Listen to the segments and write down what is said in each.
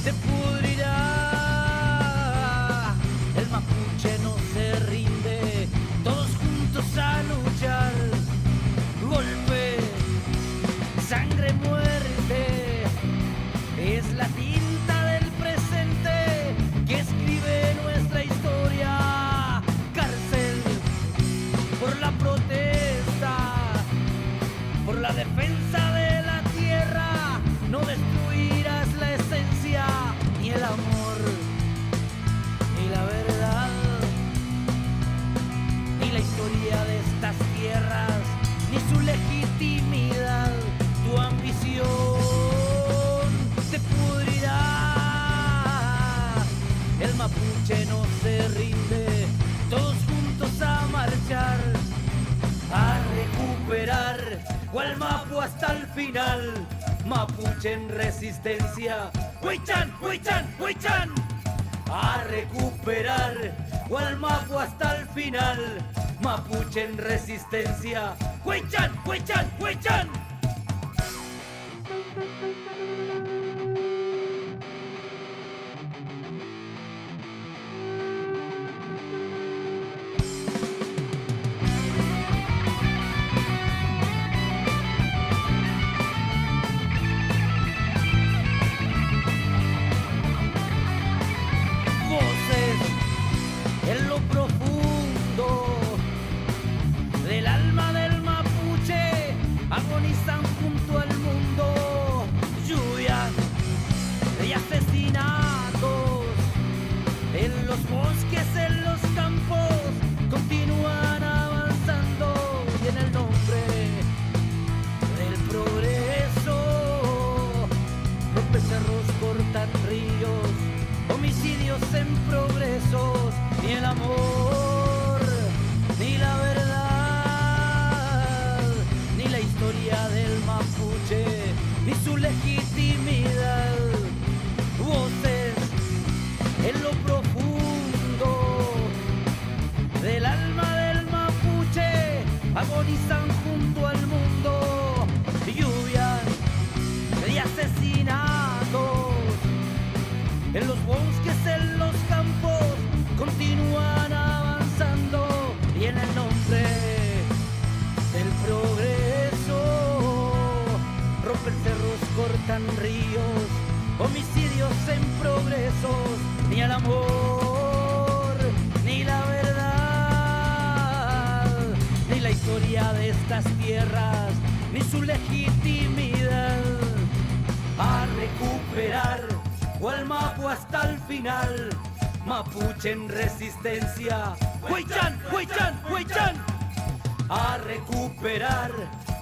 se pudrirá. El mapuche no se rinde, todos juntos a luchar. Golpe, sangre, muerte, es la tinta del presente que escribe nuestra historia. Cárcel por la protesta, por la defensa de la tierra. No destruirás la esencia, ni el amor, ni la verdad, ni la historia de estas tierras, ni su legitimidad. Tu ambición se pudrirá. El mapuche no se rinde, todos juntos a marchar, a recuperar Gualmapu hasta el final. Mapuche en resistencia, Huichan, Huichan, Huichan. A recuperar Gualmapu hasta el final. Mapuche en resistencia, Huichan, Huichan, Huichan. En lo profundo del alma del mapuche agonizan junto al mundo. Lluvias y asesinatos en los bosques, en los campos, continúan avanzando. Y en el nombre del progreso rompen cerros, cortan ríos, homicidios en progresos. Ni el amor, ni la verdad, ni la historia del mapuche, ni su legitimidad. Voces en lo profundo del alma del mapuche agonizan junto al mundo. Lluvias y asesinatos en los bosques, en los campos, continúan avanzando. Y en el nombre del progreso rompen cerros, cortan ríos, homicidios en progresos. Ni el amor, ni la verdad, ni la historia de estas tierras, ni su legitimidad. A recuperar Gualmapu hasta el final. Mapuche en resistencia, Huichan, Huichan, Huichan. A recuperar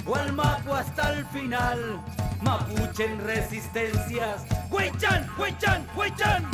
Gualmapu hasta el final. Mapuche en resistencias, Huichan, Huichan, Huichan.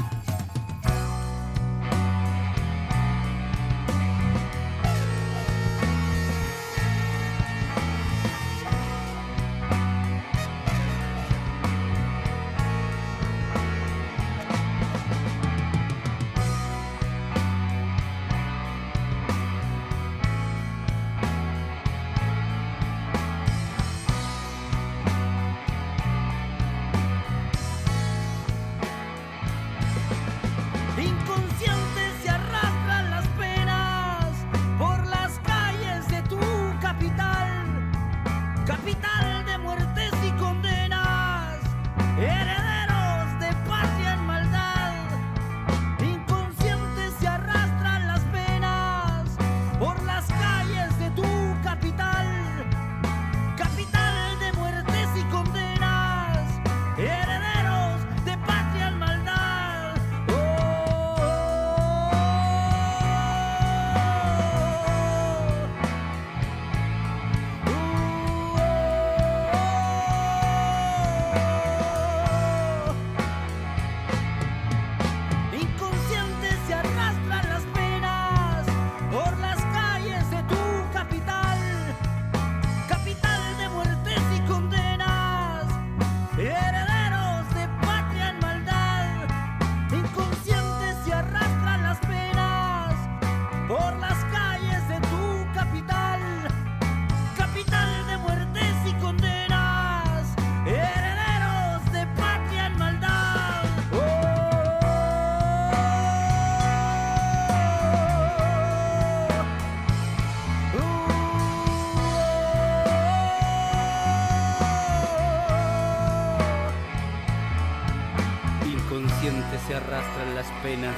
Inconscientes se arrastran las penas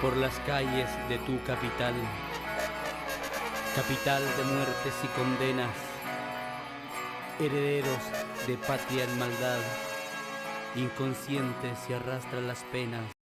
por las calles de tu capital, capital de muertes y condenas, herederos de patria en maldad. Inconscientes se arrastran las penas.